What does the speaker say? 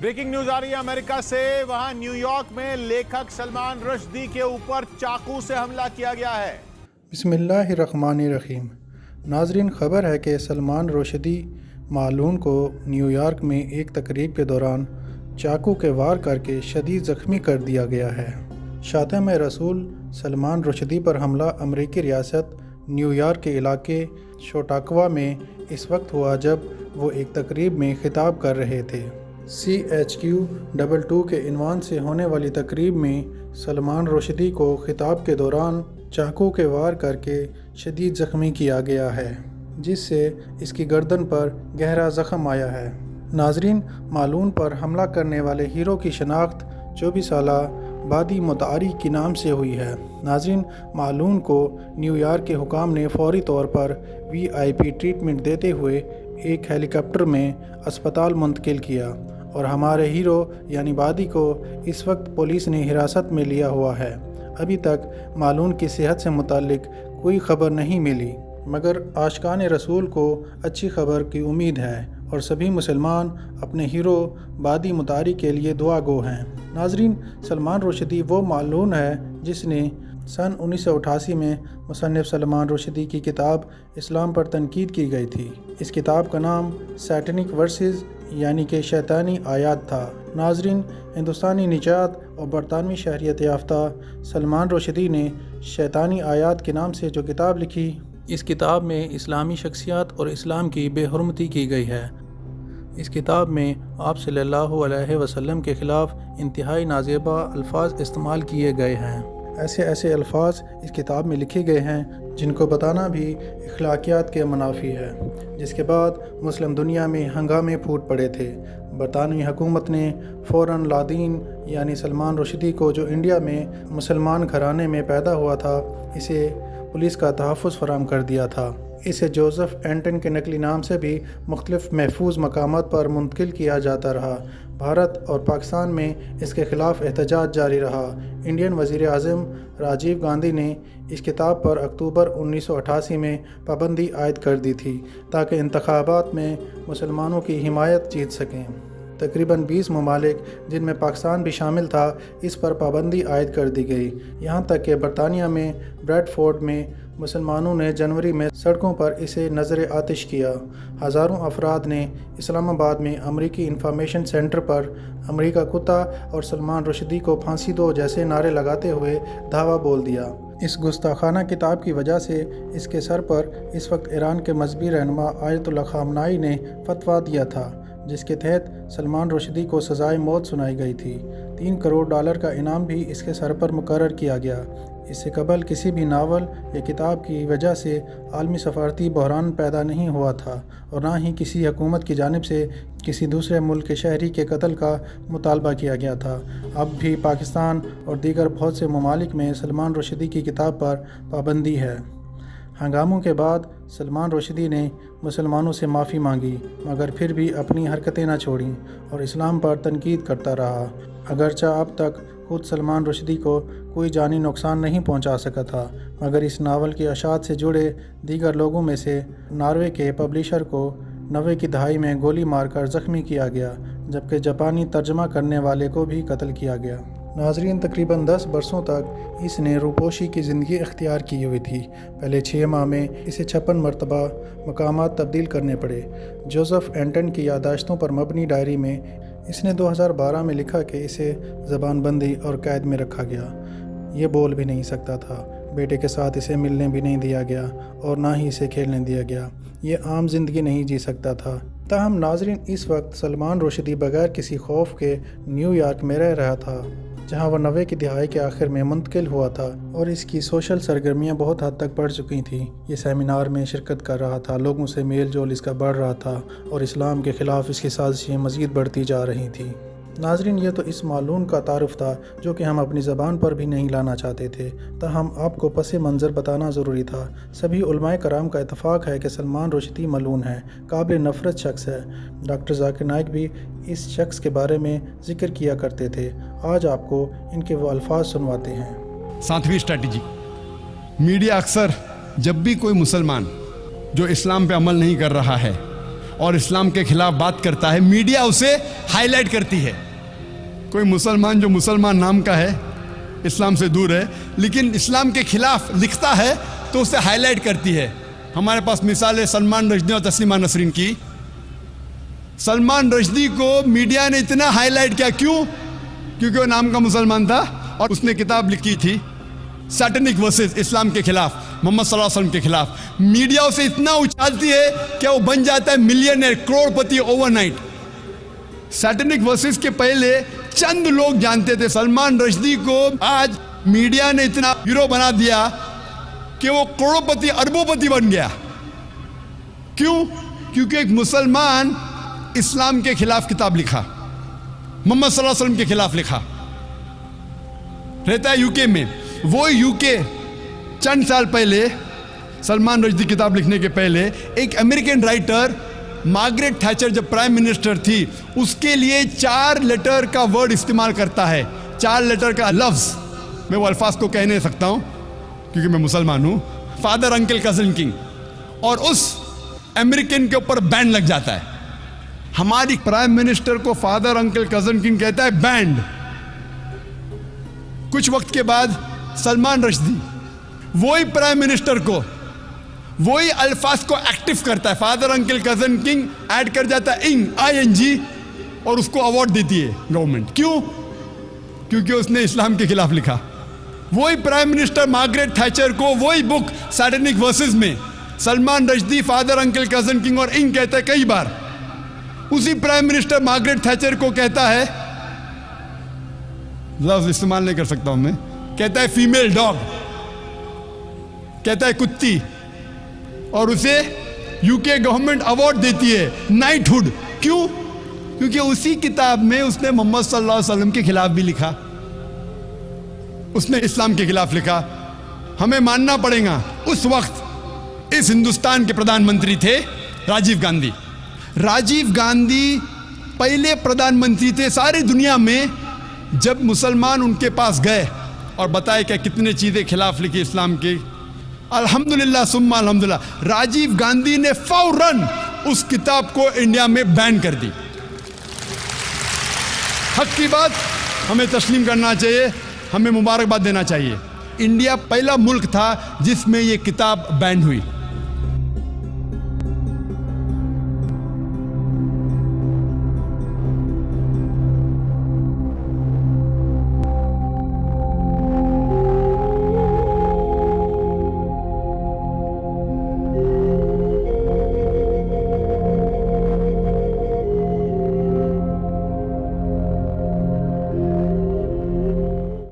Breaking news आ रही है America से। वहां न्यूयॉर्क में लेखक सलमान रुश्दी के ऊपर चाकू से हमला किया गया है। बिस्मिल्लाहिर्रहमानिर्रहीम। नाजरीन, खबर है कि सलमान रुश्दी मालून को न्यूयॉर्क में एक तकरीब के दौरान चाकू के वार करके शदीद ज़ख्मी कर दिया गया है। शातिम रसूल सलमान रुश्दी पर हमला अमेरिकी रियासत न्यूयॉर्क के इलाके शोटाकवा में इस वक्त हुआ जब वो एक तकरीब में खिताब कर रहे थे। CHQ22 के इन्वान से होने वाली तकरीब में सलमान रुश्दी को खिताब के दौरान चाकू के वार करके शदीद ज़ख्मी किया गया है, जिससे इसकी गर्दन पर गहरा ज़ख्म आया है। नाजरीन, मालून पर हमला करने वाले हीरो की शनाख्त 24 साला बादी मुतारी के नाम से हुई है। नाजरीन, मालून को न्यूयॉर्क के हुकाम ने फौरी तौर पर VIP ट्रीटमेंट देते हुए एक हेलीकॉप्टर में अस्पताल मुंतकिल किया और हमारे हीरो यानी बादी को इस वक्त पुलिस ने हिरासत में लिया हुआ है। अभी तक मालून की सेहत से मुतालिक कोई खबर नहीं मिली, मगर आशिकान रसूल को अच्छी खबर की उम्मीद है और सभी मुसलमान अपने हीरो बादी मुतारी के लिए दुआ गो हैं। नाजरीन, सलमान रुश्दी वो मालून है जिसने सन 1988 में मुसन्निफ़ सलमान रुश्दी की किताब इस्लाम पर तनकीद की गई थी। इस किताब का नाम सैटनिक वर्सेस यानी कि शैतानी आयात था। नाजरीन, हिंदुस्तानी निजात और बरतानवी शहरियत याफ्ता सलमान रुश्दी ने शैतानी आयात के नाम से जो किताब लिखी, इस किताब में इस्लामी शख्सियत और इस्लाम की बेहुरमती की गई है। इस किताब में आप सल्लल्लाहु अलैहि वसल्लम के ख़िलाफ़ इंतहाई नाज़ेबा अल्फाज इस्तेमाल किए गए हैं। ऐसे अल्फाज इस किताब में लिखे गए हैं जिनको बताना भी अखलाकियात के मुनाफी है, जिसके बाद मुस्लिम दुनिया में हंगामे फूट पड़े थे। बरतानवी हुकूमत ने फ़ौरन लादीन यानी सलमान रुश्दी को, जो इंडिया में मुसलमान घराने में पैदा हुआ था, इसे पुलिस का तहफ़्फ़ुज़ फराहम कर दिया था। इसे जोसेफ एंटन के नकली नाम से भी मुख्तलिफ़ महफूज मकामात पर मुंतकिल किया जाता रहा। भारत और पाकिस्तान में इसके ख़िलाफ़ एहतजाज जारी रहा। इंडियन वज़ीर आज़म राजीव गांधी ने इस किताब पर अक्टूबर 1988 में पाबंदी आयद कर दी थी ताकि इंतखाबात में मुसलमानों की हिमायत जीत सकें। तकरीबन 20 ममालिक, जिनमें पाकिस्तान भी शामिल था, इस पर पाबंदी आयद कर दी गई। यहाँ तक कि बरतानिया में ब्रैडफोर्ड में मुसलमानों ने जनवरी में सड़कों पर इसे नज़र आतिश किया। हज़ारों अफराद ने इस्लामाबाद में अमरीकी इंफॉर्मेशन सेंटर पर अमरीका कुत्ता और सलमान रुश्दी को फांसी दो जैसे नारे लगाते हुए धावा बोल दिया। इस गुस्ताखाना किताब की वजह से इसके सर पर इस वक्त ईरान के मजहबी रहनुमा आयतुल्लाह ख़ामनाई ने फतवा दिया था, जिसके तहत सलमान रुश्दी को सज़ाए मौत सुनाई गई थी। $3 करोड़ का इनाम भी इसके सर पर मुकर्रर किया गया। इससे कबल किसी भी नावल या किताब की वजह से आलमी सफारती बहरान पैदा नहीं हुआ था और ना ही किसी हुकूमत की जानिब से किसी दूसरे मुल्क के शहरी के कत्ल का मुतालबा किया गया था। अब भी पाकिस्तान और दीगर बहुत से ममालिक में सलमान रुश्दी की किताब पर पाबंदी है। हंगामों के बाद सलमान रुश्दी ने मुसलमानों से माफ़ी मांगी, मगर फिर भी अपनी हरकतें न छोड़ीं और इस्लाम पर तनकीद करता रहा। अगरचा अब तक खुद सलमान रुश्दी को कोई जानी नुकसान नहीं पहुंचा सका था, मगर इस नावल की अशात से जुड़े दीगर लोगों में से नॉर्वे के पब्लिशर को 90 की दहाई में गोली मारकर ज़ख्मी किया गया, जबकि जापानी तर्जमा करने वाले को भी कत्ल किया गया। नाजरीन, तकरीबन 10 बरसों तक इसने रूपोशी की ज़िंदगी इख्तियार की हुई थी। पहले 6 माह में इसे 56 मरतबा मकामात तब्दील करने पड़े। जोसेफ एंटन की यादाश्तों पर मबनी डायरी में इसने 2012 में लिखा कि इसे ज़बानबंदी और कैद में रखा गया। ये बोल भी नहीं सकता था, बेटे के साथ इसे मिलने भी नहीं दिया गया और ना ही इसे खेलने दिया गया। ये आम ज़िंदगी नहीं जी सकता था। ताहम नाजरीन, इस वक्त सलमान रुश्दी बगैर किसी खौफ के न्यूयॉर्क में रह रहा था, जहां वह 90 की दहाई के आखिर में मुंतकिल हुआ था और इसकी सोशल सरगर्मियां बहुत हद तक बढ़ चुकी थीं। ये सेमिनार में शिरकत कर रहा था, लोगों से मेल जोल इसका बढ़ रहा था और इस्लाम के ख़िलाफ़ इसकी साजिशें मज़ीद बढ़ती जा रही थीं। नाजरीन, ये तो इस मालून का तारुफ था जो कि हम अपनी ज़बान पर भी नहीं लाना चाहते थे, ताहम आपको पसे मंज़र बताना ज़रूरी था। सभी उलमाए कराम का इत्तफ़ाक़ है कि सलमान रुश्दी मलून है, काबिल नफ़रत शख्स है। डॉक्टर ज़ाकिर नाइक भी इस शख्स के बारे में ज़िक्र किया करते थे। आज आपको इनके वो अल्फाज सुनवाते हैं। 7वीं स्ट्रैटेजी, मीडिया अक्सर जब भी कोई मुसलमान जो इस्लाम पे अमल नहीं कर रहा है اور اسلام کے خلاف بات کرتا ہے میڈیا اسے ہائی لائٹ کرتی ہے. کوئی مسلمان جو مسلمان نام کا ہے, اسلام سے دور ہے, لیکن اسلام کے خلاف لکھتا ہے تو اسے ہائی لائٹ کرتی ہے. ہمارے پاس مثال ہے سلمان رشدی اور تسلیمہ نسرین کی. سلمان رشدی کو میڈیا نے اتنا ہائی لائٹ کیا, کیوں؟ کیونکہ وہ نام کا مسلمان تھا اور اس نے کتاب لکھی تھی سیٹنک ورسز, اسلام کے خلاف, محمد صلی اللہ علیہ وسلم کے خلاف. میڈیا اسے اتنا اچھالتی ہے کہ وہ بن جاتا ہے ملینئر, کروڑ پتی اوور نائٹ. سیٹنک ورسز کے پہلے چند لوگ جانتے تھے. سلمان رشدی کو آج میڈیا نے اتنا ہیرو بنا دیا کہ وہ کروڑ پتی اربوں پتی بن گیا. کیوں؟ کیونکہ ایک مسلمان اسلام کے خلاف کتاب لکھا, محمد صلی اللہ علیہ وسلم کے خلاف لکھا. رہتا ہے یو کے میں. وہ یو کے چند سال پہلے, سلمان رشدی کتاب لکھنے کے پہلے, ایک امریکن رائٹر مارگریٹ تھیچر جب پرائم منسٹر تھی, اس کے لیے 4 لیٹر کا ورڈ استعمال کرتا ہے, 4 لیٹر کا لفظ. میں وہ الفاظ کو کہہ نہیں سکتا ہوں کیونکہ میں مسلمان ہوں. Father, uncle, cousin, king. اور اس امریکن کے اوپر بین لگ جاتا ہے. ہماری پرائم منسٹر کو فادر, انکل, کزن, کنگ کہتا ہے بینڈ. کچھ وقت کے بعد سلمان رشدی وہی پرائم منسٹر کو وہی الفاظ کو ایکٹیو کرتا ہے, father, uncle, cousin, king add کر جاتا ہے ING, اور اس کو ایوارڈ دیتی ہے گورنمنٹ. کیوں؟ کیونکہ اس نے اسلام کے خلاف لکھا. وہی پرائم منسٹر مارگریٹ تھیچر کو وہی بک سیٹنک ورسز میں Salman Rushdie father, uncle, cousin, king اور انگ کہتا ہے کئی بار. اسی پرائم منسٹر مارگریٹ تھیچر کو کہتا ہے, لفظ استعمال نہیں کر سکتا ہوں میں, کہتا ہے فیمیل ڈاگ, کہتا ہے کتی, اور اسے یو کے گورنمنٹ ایوارڈ دیتی ہے نائٹ ہوڈ. کیوں؟ کیونکہ اسی کتاب میں اس نے محمد صلی اللہ علیہ وسلم کے خلاف بھی لکھا, اس نے اسلام کے خلاف لکھا. ہمیں ماننا پڑے گا اس وقت اس ہندوستان کے پردھان منتری تھے راجیو گاندھی. راجیو گاندھی پہلے پردھان منتری تھے ساری دنیا میں جب مسلمان ان کے پاس گئے اور بتائے کہ کتنے چیزیں خلاف لکھی اسلام کے. الحمدللہ ثم الحمدللہ, راجیو گاندھی نے فوراً اس کتاب کو انڈیا میں بین کر دی. حق کی بات ہمیں تسلیم کرنا چاہیے, ہمیں مبارکباد دینا چاہیے. انڈیا پہلا ملک تھا جس میں یہ کتاب بین ہوئی.